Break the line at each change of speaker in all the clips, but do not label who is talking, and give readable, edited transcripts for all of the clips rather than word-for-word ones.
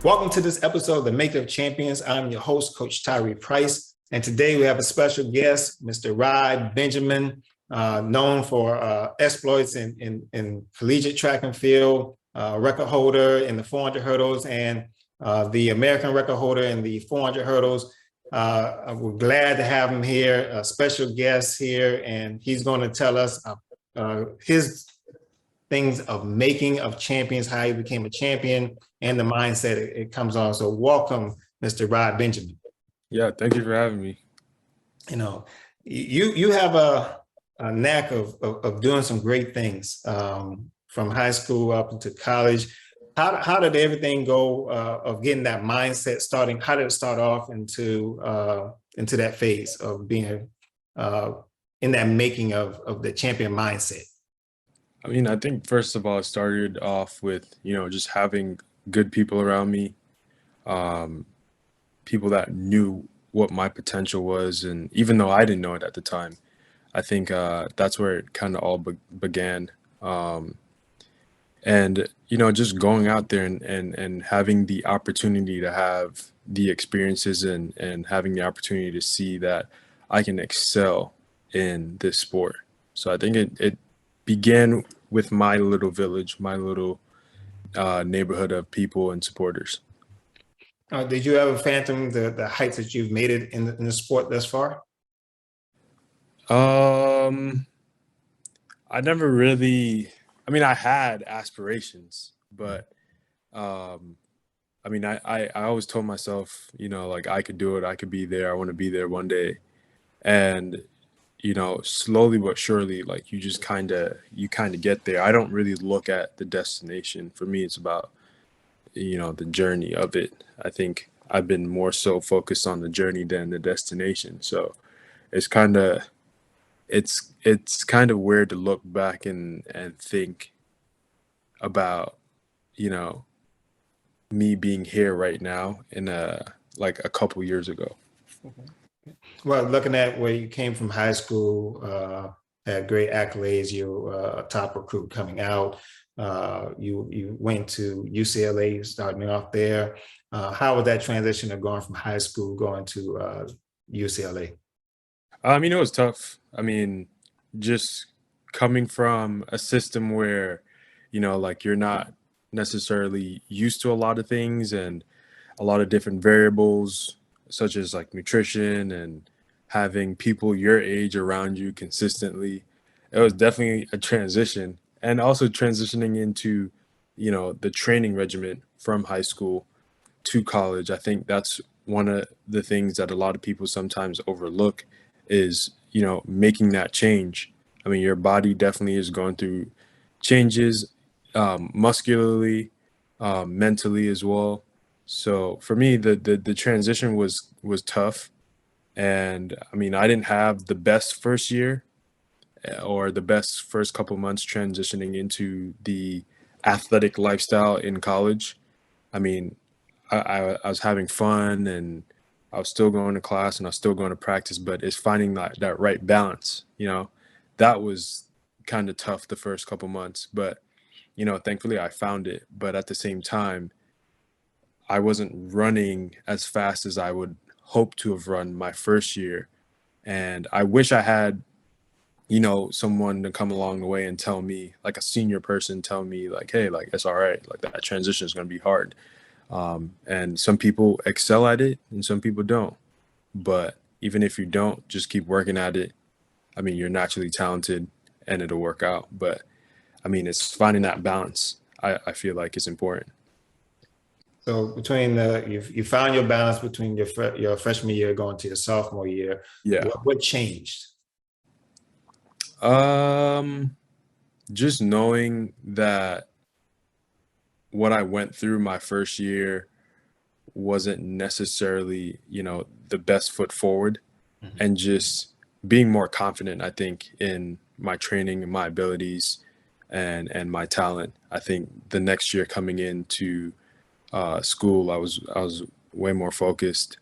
Welcome to this episode of the Maker of Champions. I'm your host, Coach Tyree Price. And today we have a special guest, Mr. Rai Benjamin, known for exploits in collegiate track and field, record holder in the 400 hurdles and the American record holder in the 400 hurdles. We're glad to have him here, a special guest here, and he's going to tell us his things of making of champions, how he became a champion, and the mindset it comes on. So welcome, Mr. Rai Benjamin.
Yeah, thank you for having me.
You know, you have a knack of doing some great things from high school up into college. How did everything go of getting that mindset starting? How did it start off into that phase of being in that making of the champion mindset?
I mean, I think first of all, it started off with, just having good people around me, people that knew what my potential was. And even though I didn't know it at the time, I think that's where it kind of all began. And, just going out there and having the opportunity to have the experiences and having the opportunity to see that I can excel in this sport. So I think it began with my little village, my little neighborhood of people and supporters.
Did you ever fathom the heights that you've made it in the sport thus far?
I never really, I had aspirations, but I always told myself, like I could do it, I could be there, I want to be there one day. And slowly but surely, like you kind of get there. I don't really look at the destination. For me, it's about, the journey of it. I think I've been more so focused on the journey than the destination. So it's kind of weird to look back and think about, me being here right now in a couple years ago.
Okay. Well, looking at where you came from high school, had great accolades, you were a top recruit coming out. You went to UCLA, starting off there. How was that transition of going from high school going to UCLA?
It was tough. Just coming from a system where, like you're not necessarily used to a lot of things and a lot of different variables, such as like nutrition and having people your age around you consistently. It was definitely a transition, and also transitioning into, the training regimen from high school to college. I think that's one of the things that a lot of people sometimes overlook is, making that change. Your body definitely is going through changes, muscularly, mentally as well. So for me, the transition was tough. And I didn't have the best first year or the best first couple months transitioning into the athletic lifestyle in college. I mean, I was having fun and I was still going to class and I was still going to practice, but it's finding that right balance, that was kind of tough the first couple months, but, thankfully I found it. But at the same time, I wasn't running as fast as I would hope to have run my first year. And I wish I had, someone to come along the way and tell me, like a senior person, tell me like, hey, like, it's all right. Like that transition is going to be hard. And some people excel at it and some people don't. But even if you don't, just keep working at it. You're naturally talented and it'll work out. But it's finding that balance. I feel like is important.
So between you found your balance between your freshman year going to your sophomore year.
Yeah.
What changed?
Just knowing that what I went through my first year wasn't necessarily, the best foot forward, and just being more confident, I think, in my training and my abilities and my talent. I think the next year coming into school, I was way more focused.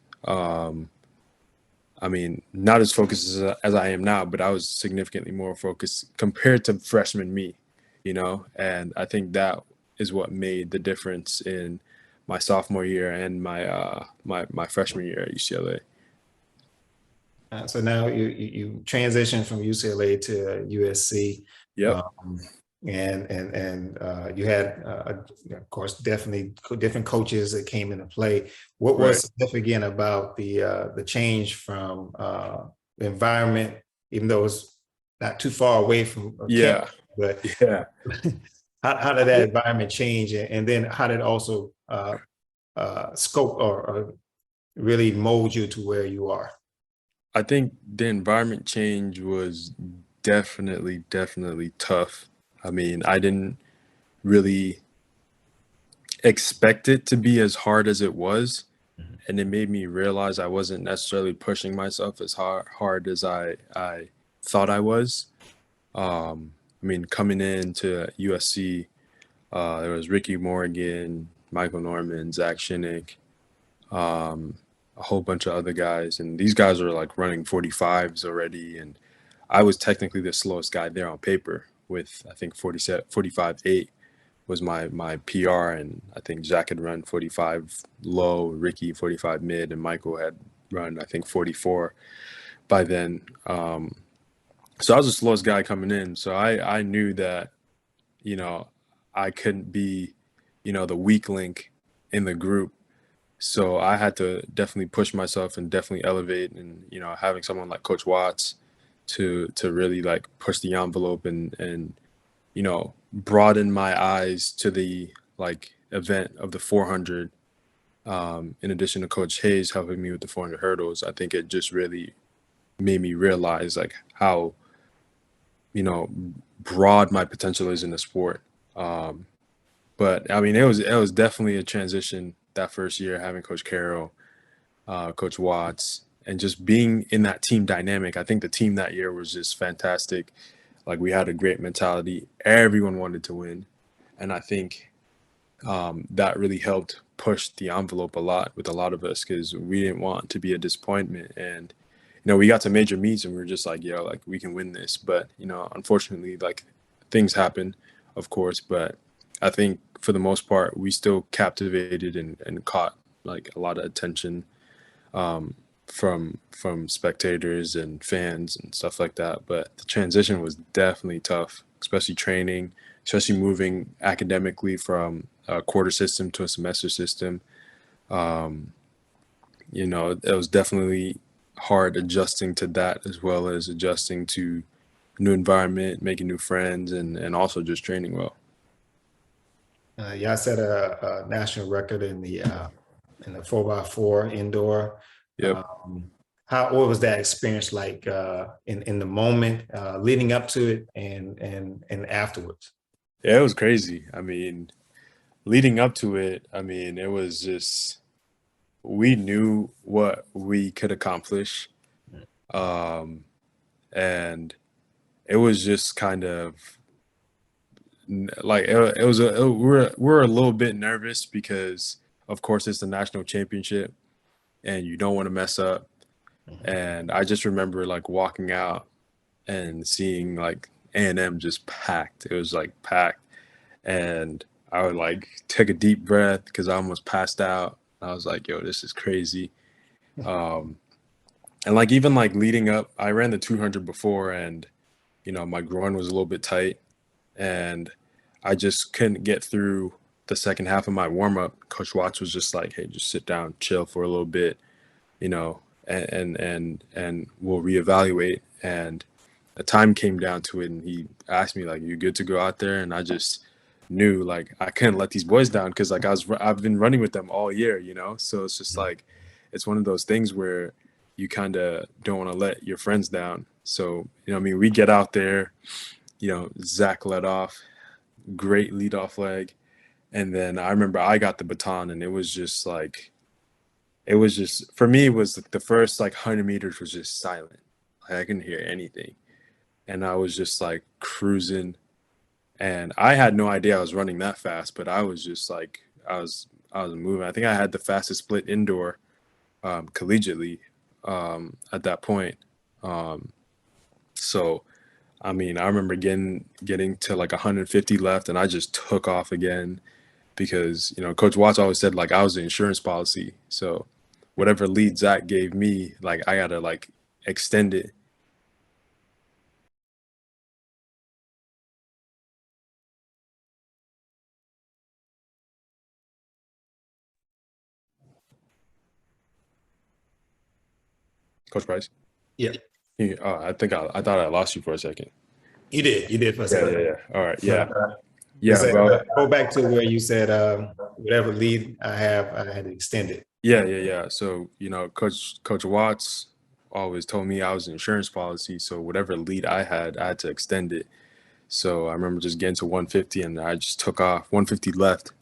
Not as focused as I am now, but I was significantly more focused compared to freshman me, and I think that is what made the difference in my sophomore year and my freshman year at UCLA.
So now you transitioned from UCLA to USC.
Yep.
And you had, of course, definitely different coaches that came into play. What was significant about the change from the environment, even though it's not too far away from campus, but how did that environment change, and then how did it also scope or really mold you to where you are?
I think the environment change was definitely tough. I mean, I didn't really expect it to be as hard as it was. And it made me realize I wasn't necessarily pushing myself as hard as I thought I was. I mean, coming into USC, there was Ricky Morgan, Michael Norman, Zach Shinnick, a whole bunch of other guys. And these guys are like running 45s already. And I was technically the slowest guy there on paper with, I think, 45.8 was my PR. And I think Zach had run 45 low, Ricky 45 mid, and Michael had run, I think, 44 by then. So I was the slowest guy coming in. So I knew that, you know, I couldn't be, you know, the weak link in the group. So I had to definitely push myself and definitely elevate. And, you know, having someone like Coach Watts to really like push the envelope and, you know, broaden my eyes to the like event of the 400. In addition to Coach Hayes helping me with the 400 hurdles, I think it just really made me realize like how, you know, broad my potential is in the sport. But I mean, it was definitely a transition that first year, having Coach Carroll, Coach Watts, and just being in that team dynamic. I think the team that year was just fantastic. Like, we had a great mentality. Everyone wanted to win. And I think that really helped push the envelope a lot with a lot of us, because we didn't want to be a disappointment. And, you know, we got to major meets and we were just like, yo, like, we can win this. But, you know, unfortunately, like, things happen, of course. But I think for the most part, we still captivated and caught like a lot of attention from spectators and fans and stuff like that. But the transition was definitely tough, especially training, especially moving academically from a quarter system to a semester system. You know, it was definitely hard adjusting to that, as well as adjusting to new environment, making new friends, and also just training well.
Y'all set a national record in the 4x4 indoor.
Yep.
What was that experience like in the moment leading up to it and afterwards?
Yeah, it was crazy. I mean, leading up to it, I mean, it was just, we knew what we could accomplish. And it was just kind of like, we're a little bit nervous because, of course, it's the national championship and you don't want to mess up. And I just remember like walking out and seeing like A&M just packed. It was like packed. And I would like take a deep breath because I almost passed out. I was like, yo, this is crazy. And like, even like leading up, I ran the 200 before, and, you know, my groin was a little bit tight and I just couldn't get through the second half of my warm up. Coach Watts was just like, hey, just sit down, chill for a little bit, you know, and we'll reevaluate. And the time came down to it, and he asked me like, you good to go out there? And I just knew like I couldn't let these boys down, because like I've been running with them all year, you know. So it's just like, it's one of those things where you kind of don't want to let your friends down. So, you know, I mean, we get out there, you know, Zach led off, great leadoff leg. And then I remember I got the baton, and it was just like, it was just, for me, it was like the first like 100 meters was just silent. Like, I couldn't hear anything. And I was just like cruising, and I had no idea I was running that fast, but I was just like, I was moving. I think I had the fastest split indoor collegiately at that point. So, I mean, I remember getting to like 150 left, and I just took off again, because, you know, Coach Watts always said, like, I was the insurance policy. So whatever lead Zach gave me, like, I got to, like, extend it. Coach Price?
Yeah,
I thought I lost you for a second.
you did for a
Yeah,
second.
yeah, yeah. All right, yeah.
You
Yeah,
said,
well,
go back to where you said whatever lead I have, I had to extend it.
yeah. So, you know, Coach Watts always told me I was an insurance policy, so whatever lead I had to extend it. So I remember just getting to 150 and I just took off, 150 left,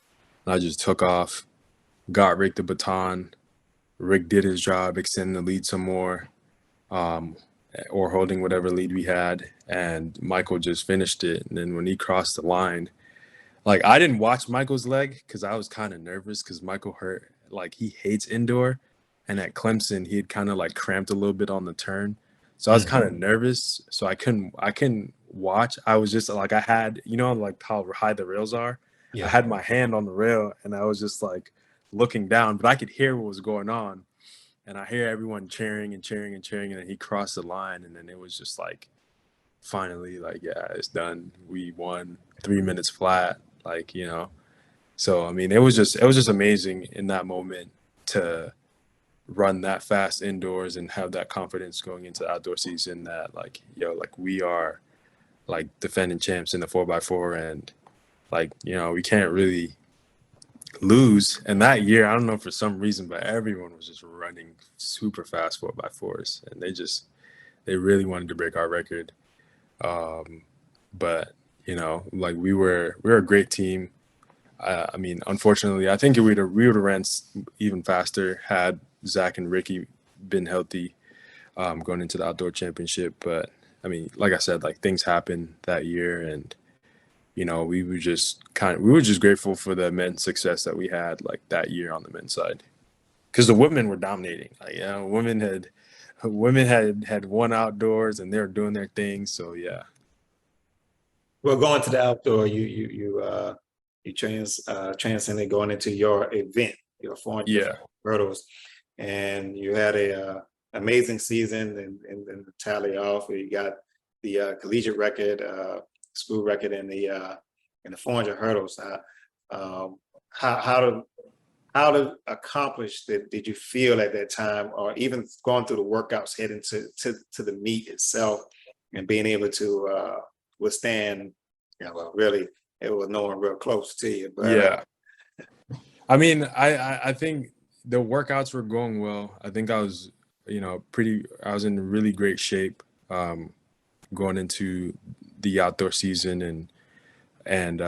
and I just took off, got Rick the baton. Rick did his job, extending the lead some more, or holding whatever lead we had, and Michael just finished it. And then when he crossed the line, like, I didn't watch Michael's leg because I was kind of nervous because Michael hurt. Like, he hates indoor, and at Clemson he had kind of like cramped a little bit on the turn, so I was kind of nervous. So I couldn't watch. I was just like, I had, you know, like how high the rails are. I
Yeah.
had my hand on the rail and I was just like looking down, but I could hear what was going on, and I hear everyone cheering and cheering and cheering, and then he crossed the line, and then it was just like, finally, like, yeah, it's done. We won 3 minutes flat, like, you know. So I mean, it was just amazing in that moment to run that fast indoors and have that confidence going into the outdoor season that, like, yo, like, we are like defending champs in the 4x4, and, like, you know, we can't really lose. And that year, I don't know, for some reason, but everyone was just running super fast 4x4s, and they really wanted to break our record. But, you know, like, we were a great team. I mean, unfortunately, I think we would have ran even faster had Zach and Ricky been healthy, going into the outdoor championship. But I mean, like I said, like, things happened that year, and, you know, we were just grateful for the men's success that we had, like, that year on the men's side, because the women were dominating. Like, you know, women had won outdoors and they were doing their thing. So yeah.
Well, going to the outdoor, you transcended going into your event, your 400
Yeah.
hurdles, and you had a amazing season. And the tally off, where you got the collegiate record, school record in the 400 hurdles. How to accomplish that? Did you feel at that time, or even going through the workouts, heading to the meet itself, and being able to withstand? Yeah, well, really, it was no one real close to you, but
Yeah. I mean, I think the workouts were going well. I think I was, you know, I was in really great shape, going into the outdoor season, and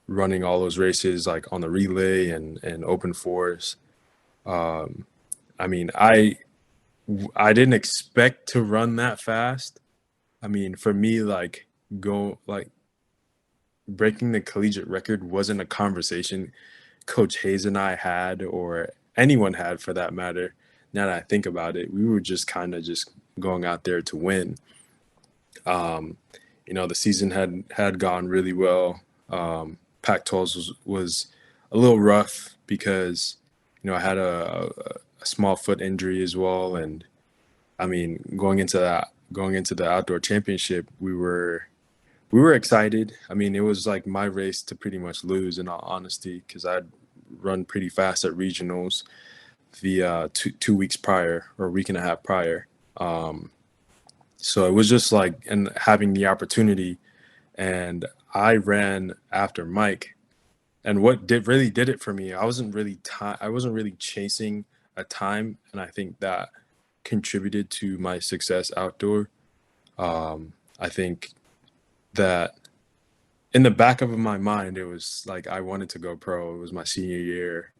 running all those races, like on the relay and open fours. I mean, I didn't expect to run that fast. I mean, for me, like, breaking the collegiate record wasn't a conversation Coach Hayes and I had, or anyone had for that matter. Now that I think about it, we were just kind of just going out there to win. You know, the season had gone really well. Pac-12 was a little rough because, you know, I had a small foot injury as well, and I mean, going into the outdoor championship, we were excited. I mean, it was like my race to pretty much lose, in all honesty, because I'd run pretty fast at regionals the 2 weeks prior, or a week and a half prior. So it was just like, and having the opportunity, and I ran after Mike. And what really did it for me, I wasn't really chasing a time, and I think that contributed to my success outdoor. I think that in the back of my mind, it was like I wanted to go pro. It was my senior year.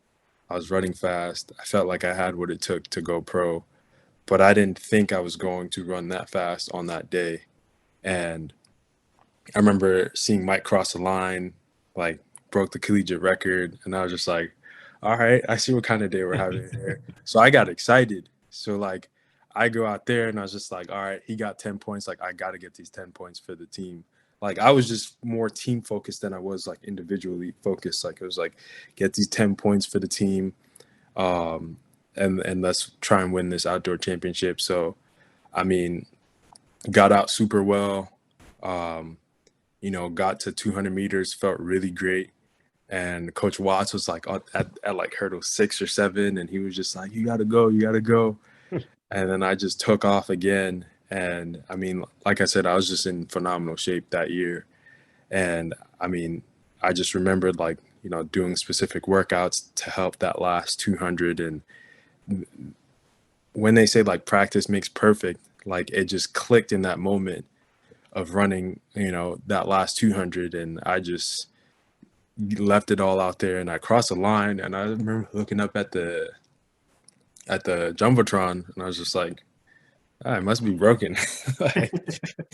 I was running fast. I felt like I had what it took to go pro, but I didn't think I was going to run that fast on that day. And I remember seeing Mike cross the line, like, broke the collegiate record, and I was just like, all right, I see what kind of day we're having here. So I got excited. So, like, I go out there and I was just like, all right, he got 10 points. Like, I got to get these 10 points for the team. Like I was just more team focused than I was like individually focused. Like it was like get these 10 points for the team, um, and let's try and win this outdoor championship. So I mean, got out super well. Um, got to 200 meters, felt really great. And Coach Watts was like at like hurdle 6 or 7, and he was just like, "You gotta go, you gotta go." And then I just took off again. And I mean, like I said, I was just in phenomenal shape that year. And I mean, I just remembered like, doing specific workouts to help that last 200. And when they say like practice makes perfect, like it just clicked in that moment of running, that last 200. And I just left it all out there and I crossed the line. And I remember looking up at the Jumbotron and I was just like, it must be broken. Like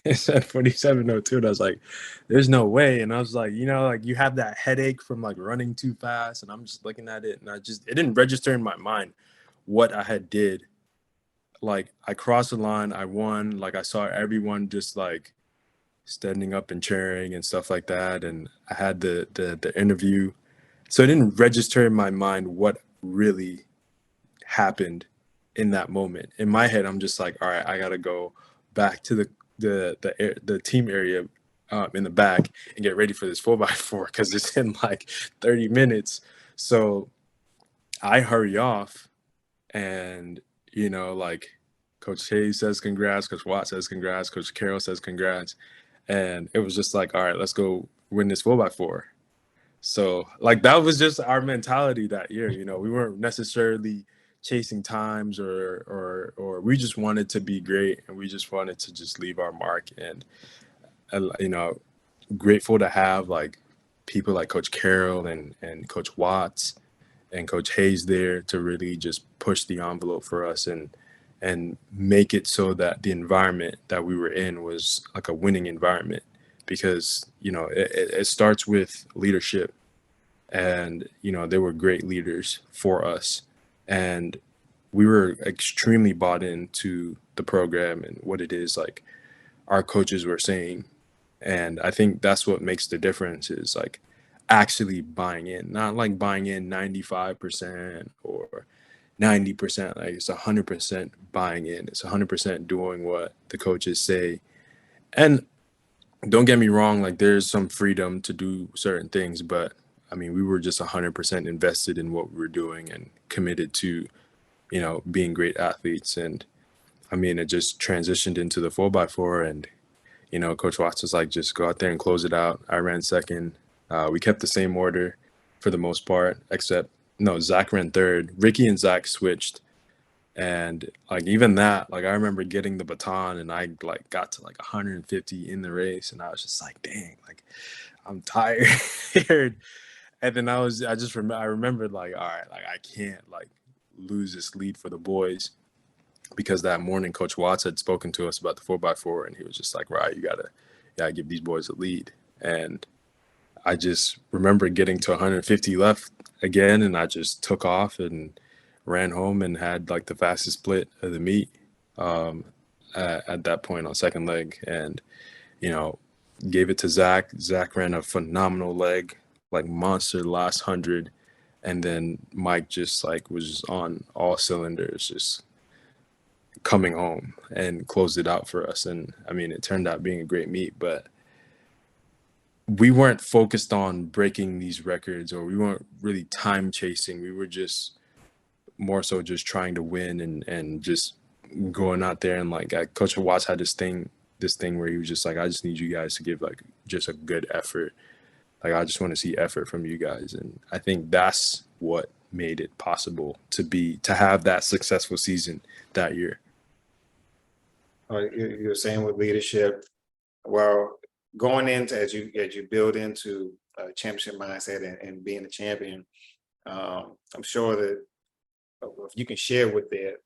it said 47:02, and I was like, there's no way. And I was like, like you have that headache from like running too fast, and I'm just looking at it and it didn't register in my mind what I had did. Like I crossed the line, I won, like I saw everyone just like standing up and cheering and stuff like that. And I had the interview. So it didn't register in my mind what really happened in that moment. In my head, I'm just like, all right, I gotta go back to the team area in the back and get ready for this 4x4 because it's in like 30 minutes. So I hurry off, and like Coach Hayes says congrats, Coach Watt says congrats, Coach Carroll says congrats, and it was just like, all right, let's go win this 4x4. So like that was just our mentality that year. We weren't necessarily chasing times or we just wanted to be great, and we just wanted to just leave our mark. And grateful to have like people like Coach Carroll and Coach Watts and Coach Hayes there to really just push the envelope for us and make it so that the environment that we were in was like a winning environment, because it starts with leadership. And they were great leaders for us, and we were extremely bought into the program and what it is like our coaches were saying. And I think that's what makes the difference, is like actually buying in, not like buying in 95% or 90%. Like it's 100% buying in. It's 100% doing what the coaches say. And don't get me wrong, like there's some freedom to do certain things, but I mean, we were just 100% invested in what we were doing and committed to, being great athletes. And I mean, it just transitioned into the 4x4, and, Coach Watts was like, just go out there and close it out. I ran second. We kept the same order for the most part, except no, Zach ran third. Ricky and Zach switched. And like, even that, like I remember getting the baton and I like got to like 150 in the race. And I was just like, dang, like I'm tired. And then I remembered like, all right, like I can't like lose this lead for the boys, because that morning Coach Watts had spoken to us about the 4x4, and he was just like, right, you gotta give these boys a lead. And I just remember getting to 150 left again, and I just took off and ran home and had like the fastest split of the meet at that point on second leg. And, gave it to Zach. Zach ran a phenomenal leg, like monster last 100. And then Mike just like was just on all cylinders, just coming home and closed it out for us. And I mean, it turned out being a great meet, but we weren't focused on breaking these records, or we weren't really time chasing. We were just more so just trying to win and just going out there. And like Coach Watts had this thing where he was just like, I just need you guys to give like just a good effort. Like, I just want to see effort from you guys. And I think that's what made it possible to have that successful season that year.
You're saying with leadership, well, going into as you build into a championship mindset and being a champion, I'm sure that if you can share with the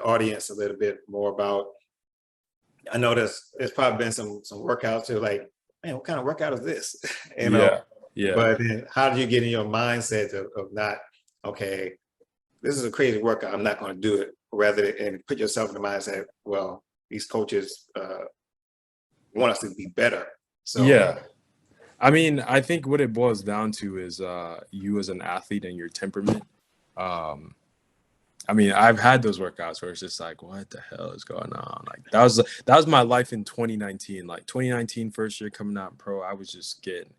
audience a little bit more about. I know there's probably been some workouts too, like, man, what kind of workout is this?
Yeah.
But then how do you get in your mindset of not, okay, this is a crazy workout, I'm not going to do it, rather and put yourself in the mindset, well, these coaches want us to be better. So
Yeah. I mean, I think what it boils down to is you as an athlete and your temperament. Um, I mean, I've had those workouts where it's just like, what the hell is going on? Like that was my life in 2019. Like 2019, first year coming out pro, I was just getting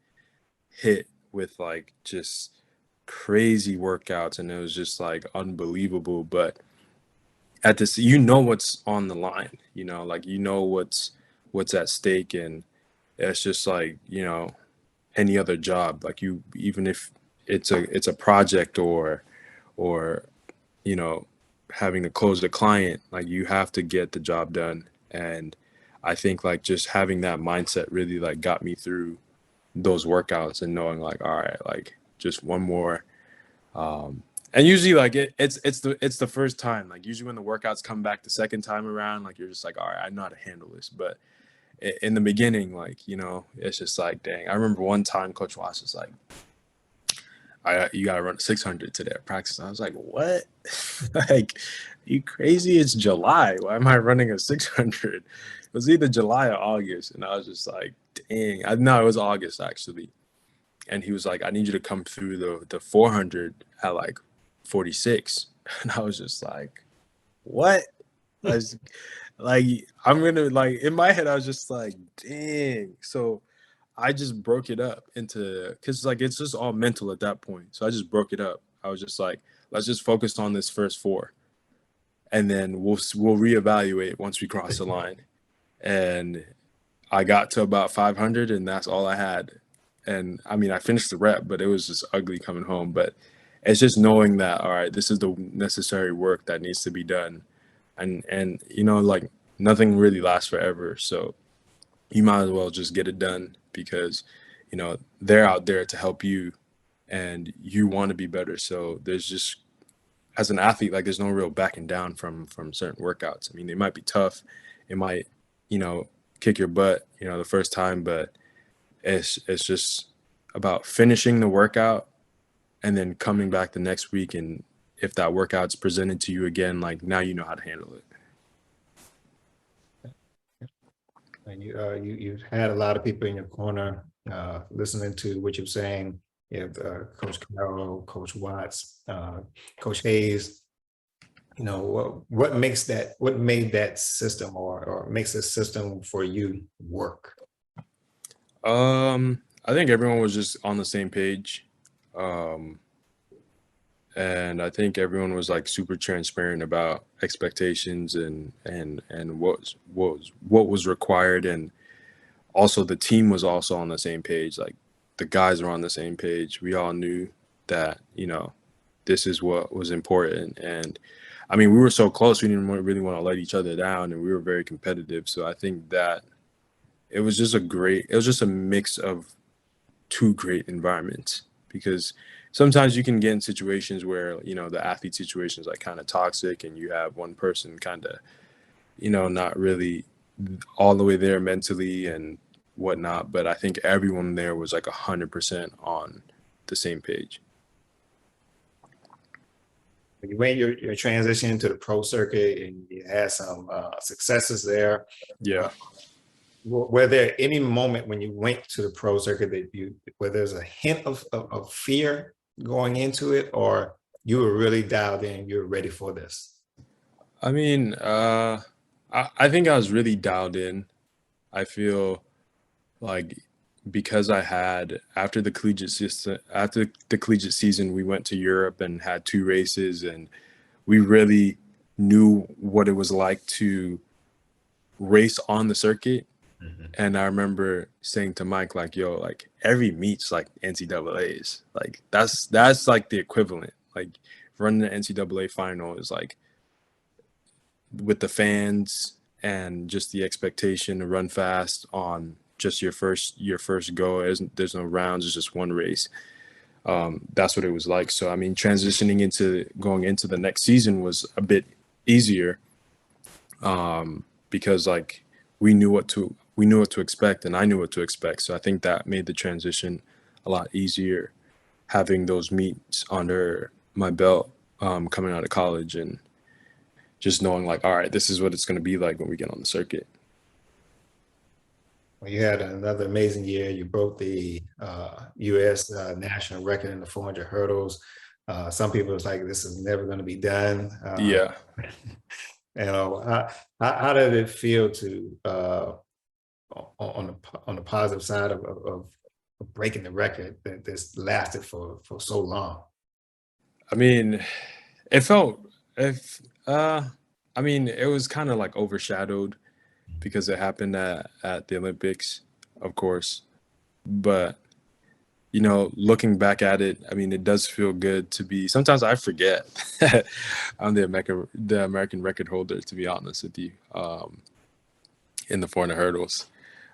hit with like just crazy workouts, and it was just like unbelievable. But at this, what's on the line, like what's at stake, and it's just like any other job, like even if it's a project or you know having to close the client, like you have to get the job done. And I think like just having that mindset really like got me through those workouts, and knowing like, all right, like just one more. And usually like it's the first time, like usually when the workouts come back the second time around, like you're just like, all right, I know how to handle this. But in the beginning, like it's just like, dang. I remember one time Coach Watts was like, you gotta run 600 today at practice. And I was like, what? Like, you crazy? It's July. Why am I running a 600? It was either July or August, and I was just like, dang. No, it was August actually. And he was like, I need you to come through the 400 at like 46. And I was just like, what? I was like, I'm gonna, like, in my head I was just like, dang. So I just broke it up into, because like it's just all mental at that point. So I just broke it up. I was just like, let's just focus on this first four, and then we'll reevaluate once we cross the line. And I got to about 500, and that's all I had. And I mean, I finished the rep, but it was just ugly coming home. But it's just knowing that, all right, this is the necessary work that needs to be done. And like nothing really lasts forever. So you might as well just get it done, because, they're out there to help you, and you want to be better. So there's just, as an athlete, like there's no real backing down from certain workouts. I mean, they might be tough. It might, kick your butt, the first time, but it's just about finishing the workout and then coming back the next week. And if that workout's presented to you again, like now you know how to handle it.
And you've had a lot of people in your corner listening to what you're saying. You have Coach Carroll, Coach Watts, Coach Hayes. What made that system or makes a system for you work?
I think everyone was just on the same page. And I think everyone was like super transparent about expectations and what was required. And also the team was also on the same page. Like the guys were on the same page. We all knew that, this is what was important. And I mean, we were so close, we didn't really want to let each other down, and we were very competitive. So I think that it was just a mix of two great environments, because sometimes you can get in situations where, the athlete situation is like kind of toxic, and you have one person kind of, not really all the way there mentally and whatnot. But I think everyone there was like 100% on the same page.
When you made your transition into the pro circuit and you had some successes there,
Yeah.
were there any moment when you went to the pro circuit where there's a hint of fear going into it, or you were really dialed in, you were ready for this?
I mean, I think I was really dialed in. I feel like because I had, after the collegiate season, we went to Europe and had 2 races, and we really knew what it was like to race on the circuit.
Mm-hmm.
And I remember saying to Mike, like, yo, like every meet's like NCAAs. Like that's like the equivalent. Like running the NCAA final is like, with the fans and just the expectation to run fast on just your first go. There's no rounds, it's just one race. That's what it was like. So I mean, transitioning into going into the next season was a bit easier, because like we knew what to expect, and I knew what to expect. So I think that made the transition a lot easier, having those meets under my belt, coming out of college, and just knowing like, all right, this is what it's going to be like when we get on the circuit.
Well, you had another amazing year. You broke the U.S. National record in the 400 hurdles. Some people was like, this is never going to be done.
Yeah.
How did it feel to on the positive side of breaking the record that this lasted for so long?
I mean, it felt if I mean, it was kind of like overshadowed because it happened at the Olympics, of course. But looking back at it, I mean, it does feel good to be. Sometimes I forget I'm the American record holder, to be honest with you, in the 400 hurdles.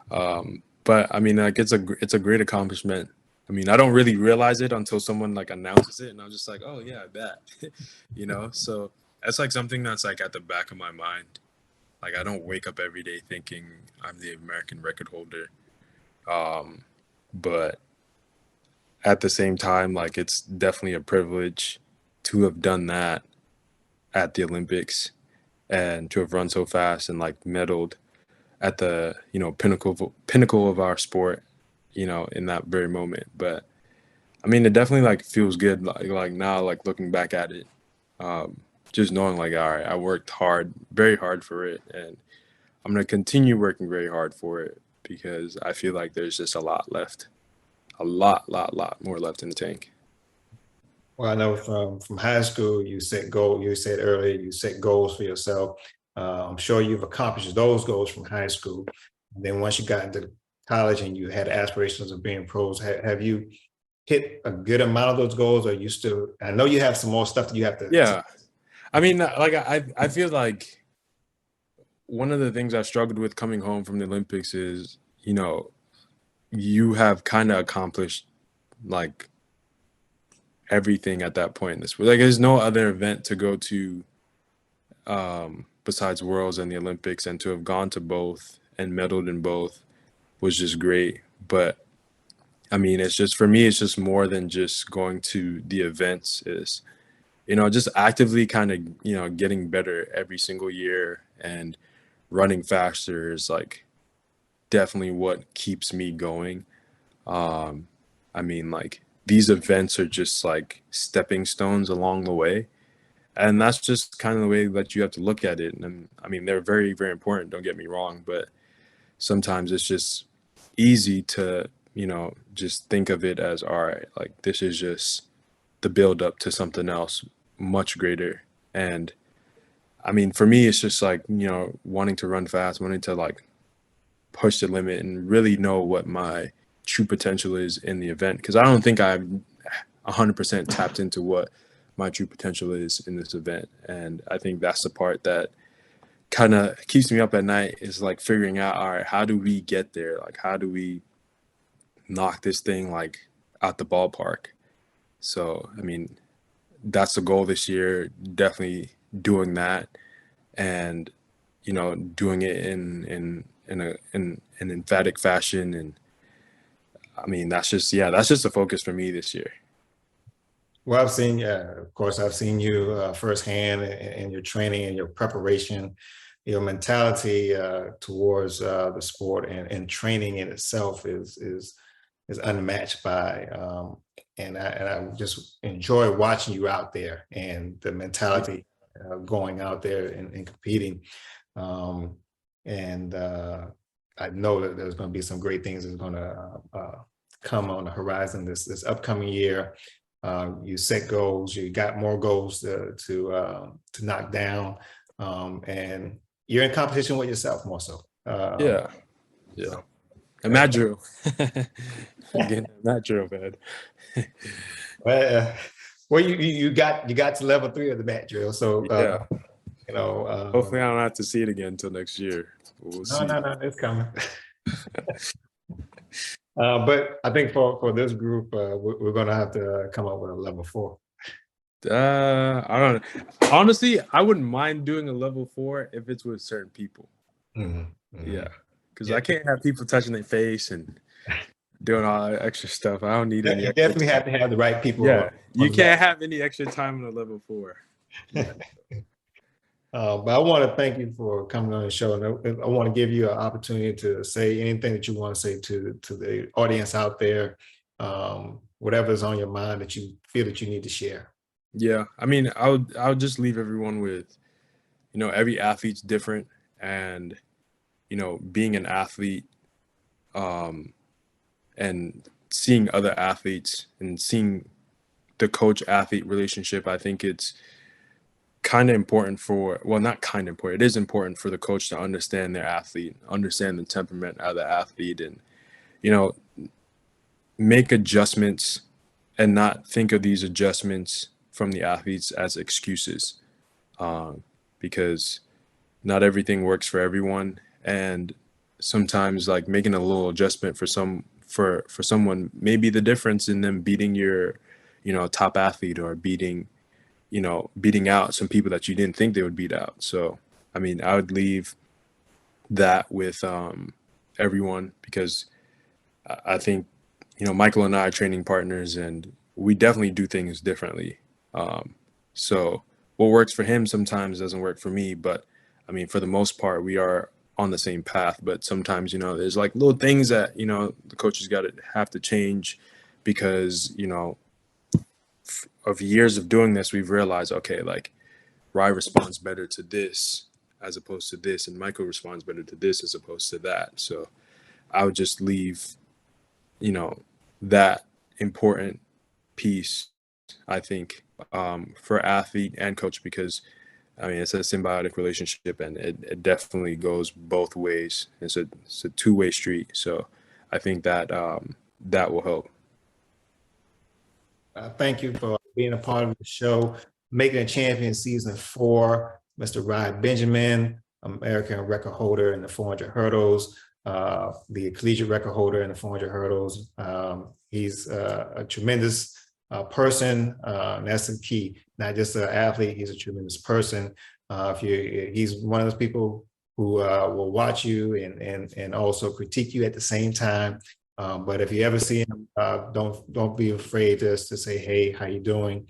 But I mean, like it's a great accomplishment. I mean, I don't really realize it until someone like announces it, and I'm just like, oh yeah, I bet. So that's like something that's like at the back of my mind. Like I don't wake up every day thinking I'm the American record holder. But at the same time, like it's definitely a privilege to have done that at the Olympics and to have run so fast and like medaled at the pinnacle of our sport, in that very moment. But I mean, it definitely like feels good, like now, like looking back at it, just knowing like, all right, I worked hard, very hard for it, and I'm gonna continue working very hard for it because I feel like there's just a lot left, a lot more left in the tank.
Well, I know from high school, you set goal. You said earlier you set goals for yourself. I'm sure you've accomplished those goals from high school. And then once you got into college and you had aspirations of being pros, have you hit a good amount of those goals, or you still? I know you have some more stuff that you have to.
Yeah, I mean, like I feel like one of the things I struggled with coming home from the Olympics is, you have kind of accomplished like everything at that point in this. Like, there's no other event to go to besides Worlds and the Olympics, and to have gone to both and medaled in both was just great. But I mean, it's just for me, it's just more than just going to the events. Is just actively kind of getting better every single year and running faster is like definitely what keeps me going. I mean, like these events are just like stepping stones along the way. And that's just kind of the way that you have to look at it. And I mean, they're very, very important, don't get me wrong, but sometimes it's just easy to, just think of it as, all right, like this is just the build up to something else much greater. And I mean, for me, it's just like, wanting to run fast, wanting to like push the limit and really know what my true potential is in the event. Because I don't think I've 100% tapped into what my true potential is in this event. And I think that's the part that kind of keeps me up at night, is like figuring out, all right, how do we get there? Like, how do we knock this thing like out the ballpark? So, I mean, that's the goal this year, definitely doing that, and, doing it in an emphatic fashion. And I mean, that's just the focus for me this year.
Well, of course, I've seen you firsthand in your training and your preparation, your mentality towards the sport and training in itself is unmatched by, and I just enjoy watching you out there and the mentality going out there and competing. And I know that there's going to be some great things that's going to come on the horizon this upcoming year. You set goals, you got more goals to knock down, and you're in competition with yourself more so.
Yeah. A mad drill. Getting a mad drill, man.
Well, you got to level 3 of the mat drill, so
yeah. Hopefully, I don't have to see it again until next year. We'll see.
No, it's coming. But I think for this group, we're going to have to come up with a level 4.
I don't know. Honestly, I wouldn't mind doing a level 4 if it's with certain people. Yeah, because I can't have people touching their face and doing all that extra stuff. I don't need any.
You definitely have to have the right people.
Yeah, you can't have any extra time on a level 4. Yeah.
But I want to thank you for coming on the show, and I want to give you an opportunity to say anything that you want to say to the audience out there, whatever is on your mind that you feel that you need to share.
Yeah, I mean, I would just leave everyone with, every athlete's different, and being an athlete, um, and seeing other athletes and seeing the coach athlete relationship, I think it's kind of important not kind of important. It is important for the coach to understand their athlete, understand the temperament of the athlete, and, you know, make adjustments and not think of these adjustments from the athletes as excuses, because not everything works for everyone. And sometimes like making a little adjustment for someone may be the difference in them beating your, top athlete, or beating out some people that you didn't think they would beat out. So, I mean, I would leave that with everyone, because I think, Michael and I are training partners, and we definitely do things differently. So what works for him sometimes doesn't work for me, but I mean, for the most part, we are on the same path. But sometimes, there's like little things that, the coaches got to have to change, because, of years of doing this, we've realized, okay, like Rai responds better to this as opposed to this, and Michael responds better to this as opposed to that. So I would just leave, that important piece, I think, for athlete and coach, because I mean, it's a symbiotic relationship, and it definitely goes both ways. It's a two-way street. So I think that that will help.
Thank you for being a part of the show. Making a Champion Season 4, Mr. Rai Benjamin, American record holder in the 400 hurdles, the collegiate record holder in the 400 hurdles. He's a tremendous person, and that's the key. Not just an athlete, he's a tremendous person. He's one of those people who will watch you and also critique you at the same time. But if you ever see him, don't be afraid to say, "Hey, how you doing?"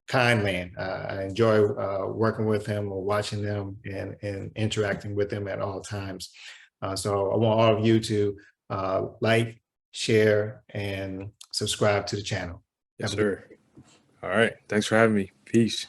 Kind man. I enjoy working with him or watching them and interacting with him at all times. So I want all of you to like, share, and subscribe to the channel.
Yes, sir. All right. Thanks for having me. Peace.